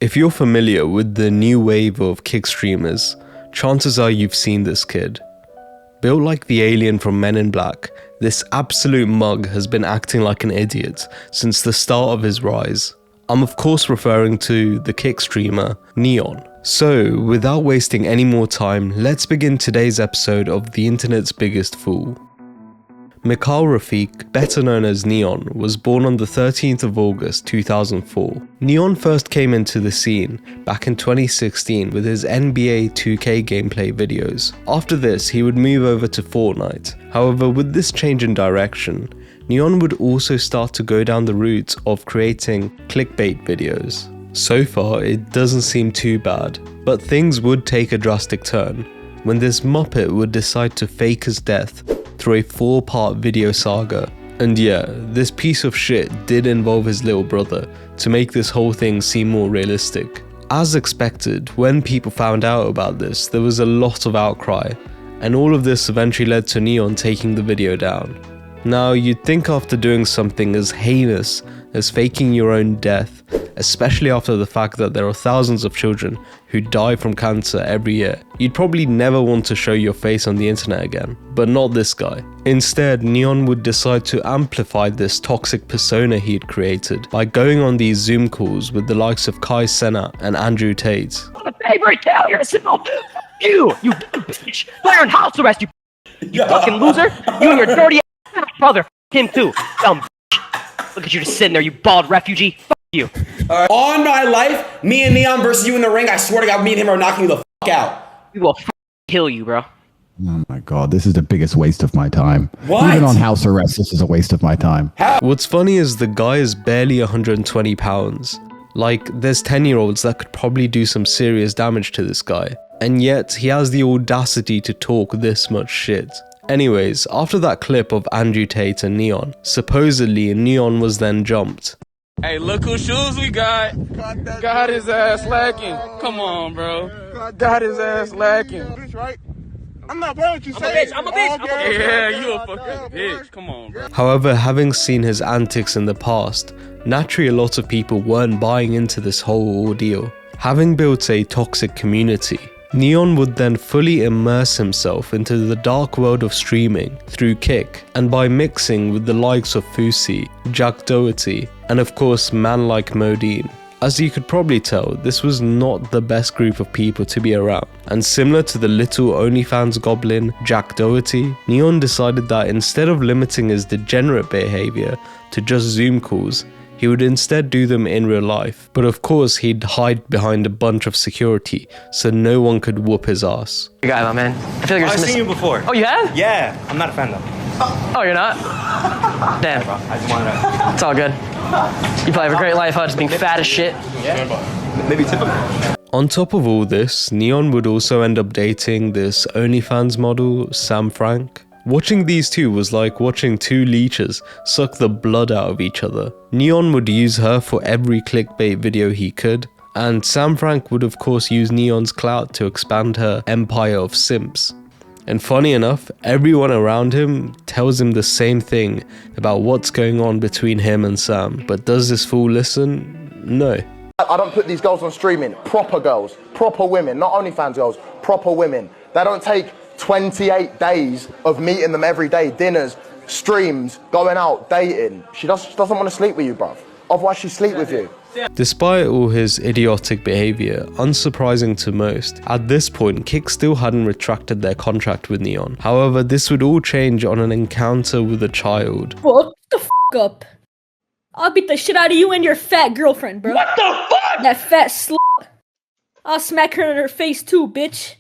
If you're familiar with the new wave of kick streamers, chances are you've seen this kid. Built like the alien from Men in Black, this absolute mug has been acting like an idiot since the start of his rise. I'm of course referring to the kick streamer N3on. So, without wasting any more time, let's begin today's episode of the internet's biggest fool. Mikhail Rafiq, better known as N3on, was born on the 13th of August 2004. N3on first came into the scene back in 2016 with his NBA 2K gameplay videos. After this, he would move over to Fortnite. However, with this change in direction, N3on would also start to go down the route of creating clickbait videos. So far, it doesn't seem too bad, but things would take a drastic turn when this muppet would decide to fake his death through a 4-part video saga. And yeah, this piece of shit did involve his little brother to make this whole thing seem more realistic. As expected, when people found out about this, there was a lot of outcry, and all of this eventually led to N3on taking the video down. Now, you'd think after doing something as heinous as faking your own death, especially after the fact that there are thousands of children who die from cancer every year, you'd probably never want to show your face on the internet again. But not this guy. Instead, N3on would decide to amplify this toxic persona he'd created by going on these Zoom calls with the likes of Kai Cenat and Andrew Tate. My favorite Italian symbol. You bitch. Fire in house arrest, you fucking loser. You and your dirty ass brother. Him too. Dumb. Look at you just sitting there, you bald refugee. Fuck you. On my life, me and N3on versus you in the ring, I swear to God, me and him are knocking you the fuck out. We will kill you, bro. Oh my God, this is the biggest waste of my time. What? Even on house arrest, this is a waste of my time. What's funny is the guy is barely 120 pounds. Like, there's 10-year-olds that could probably do some serious damage to this guy. And yet, he has the audacity to talk this much shit. Anyways, after that clip of Andrew Tate and N3on, supposedly N3on was then jumped. Hey, look whose shoes we got. Got his ass lacking. Come on, bro. Got his ass lacking. I'm not playing what you say. I'm a bitch. Yeah, you a fucking bitch. Come on, bro. However, having seen his antics in the past, naturally a lot of people weren't buying into this whole ordeal. Having built a toxic community, N3on would then fully immerse himself into the dark world of streaming through Kick, and by mixing with the likes of Fusi, Jack Doherty, and of course man like Modine. As you could probably tell, this was not the best group of people to be around, and similar to the little OnlyFans goblin Jack Doherty, N3on decided that instead of limiting his degenerate behaviour to just Zoom calls, he would instead do them in real life. But of course, he'd hide behind a bunch of security so no one could whoop his ass. You got it, my man. I feel like you're I've just seen you before. Oh, you have? Yeah, I'm not a fan though. Oh, you're not? Damn. Bro, I just wanted to. It's all good. You probably have a great life, huh? Just being fat as shit. Yeah. Maybe typical. On top of all this, N3on would also end up dating this OnlyFans model, Sam Frank. Watching these two was like watching two leeches suck the blood out of each other. N3on would use her for every clickbait video he could, and Sam Frank would of course use N3on's clout to expand her empire of simps. And funny enough, everyone around him tells him the same thing about what's going on between him and Sam. But does this fool listen? No. I don't put these girls on streaming. Proper girls, proper women, not OnlyFans girls, proper women. They don't take 28 days of meeting them every day, dinners, streams, going out, dating. She doesn't want to sleep with you, bruv. Otherwise she'd sleep with you. Despite all his idiotic behaviour, unsurprising to most, at this point Kick still hadn't retracted their contract with N3on. However, this would all change on an encounter with a child. Fuck the f up. I'll beat the shit out of you and your fat girlfriend, bro. What the fuck? That fat slut. I'll smack her in her face too, bitch.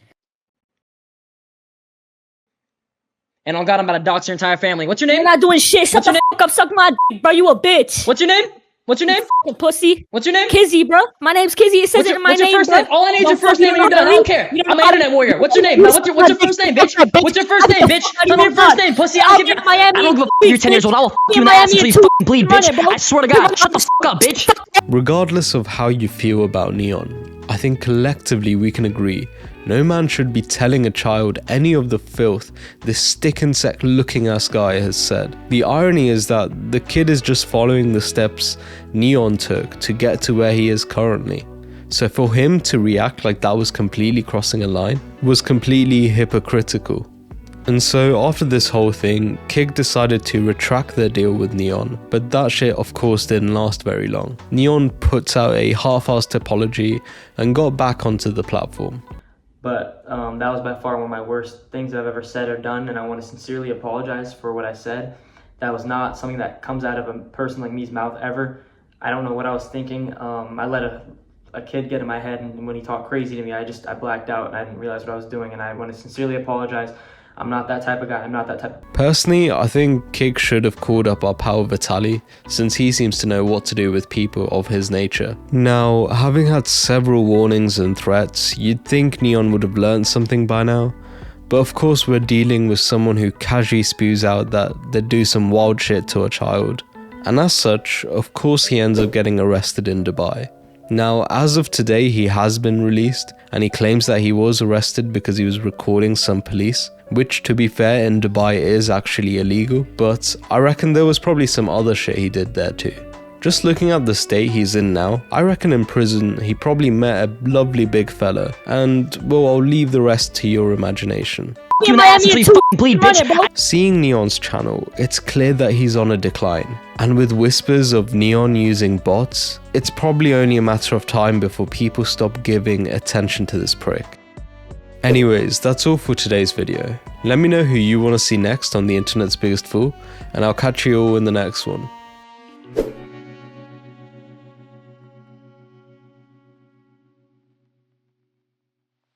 And on God, I'm about to dox your entire family. What's your name? You're not doing shit. Shut the fuck up. Suck my dick, bro. You a bitch. What's your name? What's your name? You pussy. What's your name? Kizzy, bro. My name's Kizzy. It says it in my name, What's your first bro. name? All I need is your first name and you're done. I don't care. I'm an internet warrior. What's your name? What's your first name, bitch? What's your first name, bitch? Tell me your first name, pussy. I don't give a I don't give a f. You're 10 years old. I will f you in the ass until you fucking bleed, bitch. I swear to God. Shut the f up, bitch. Regardless of how you feel about N3on, I think collectively we can agree no man should be telling a child any of the filth this stick insect looking ass guy has said. The irony is that the kid is just following the steps N3on took to get to where he is currently. So for him to react like that was completely crossing a line was completely hypocritical. And so after this whole thing, Kik decided to retract their deal with N3on, but that shit of course didn't last very long. N3on puts out a half-assed apology and got back onto the platform. But that was by far one of my worst things I've ever said or done, and I want to sincerely apologize for what I said. That was not something that comes out of a person like me's mouth ever. I don't know what I was thinking. I let a kid get in my head, and when he talked crazy to me, I blacked out and I didn't realize what I was doing, and I want to sincerely apologize. I'm not that type of guy. I'm not that type of... Personally, I think Kik should have called up our pal Vitaly, since he seems to know what to do with people of his nature. Now, having had several warnings and threats, you'd think N3on would have learned something by now. But of course we're dealing with someone who casually spews out that they'd do some wild shit to a child. And as such, of course he ends up getting arrested in Dubai. Now, as of today, he has been released, and he claims that he was arrested because he was recording some police, which to be fair in Dubai is actually illegal, but I reckon there was probably some other shit he did there too. Just looking at the state he's in now, I reckon in prison he probably met a lovely big fella, and well, I'll leave the rest to your imagination. You ass until you fucking bleed, bitch. Seeing N3on's channel, it's clear that he's on a decline, and with whispers of N3on using bots, it's probably only a matter of time before people stop giving attention to this prick. Anyways, that's all for today's video. Let me know who you want to see next on the internet's biggest fool, and I'll catch you all in the next one.